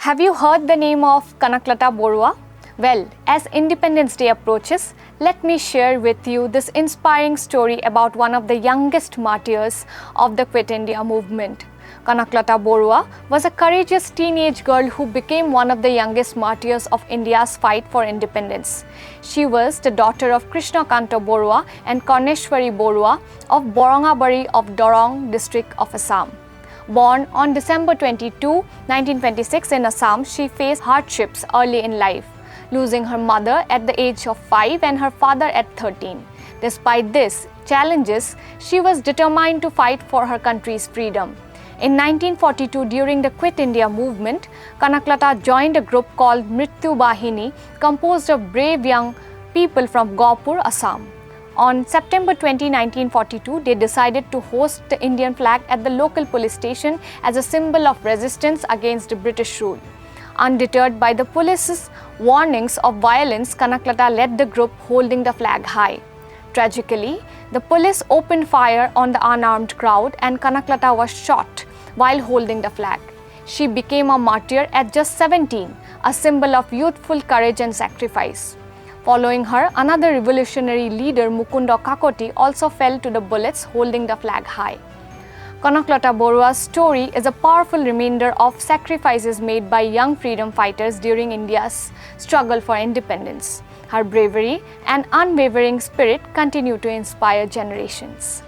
Have you heard the name of Kanaklata Barua? Well, as Independence Day approaches, let me share with you this inspiring story about one of the youngest martyrs of the Quit India movement. Kanaklata Barua was a courageous teenage girl who became one of the youngest martyrs of India's fight for independence. She was the daughter of Krishnakanta Barua and Karneshwari Barua of Borangabari of Dorong district of Assam. Born on December 22, 1926 in Assam, she faced hardships early in life, losing her mother at the age of 5 and her father at 13. Despite these challenges, she was determined to fight for her country's freedom. In 1942, during the Quit India movement, Kanaklata joined a group called Mrityu Bahini, composed of brave young people from Gaupur, Assam. On September 20, 1942, they decided to hoist the Indian flag at the local police station as a symbol of resistance against the British rule. Undeterred by the police's warnings of violence, Kanaklata led the group holding the flag high. Tragically, the police opened fire on the unarmed crowd and Kanaklata was shot while holding the flag. She became a martyr at just 17, a symbol of youthful courage and sacrifice. Following her, another revolutionary leader, Mukunda Kakoti, also fell to the bullets holding the flag high. Kanaklata Barua's story is a powerful reminder of sacrifices made by young freedom fighters during India's struggle for independence. Her bravery and unwavering spirit continue to inspire generations.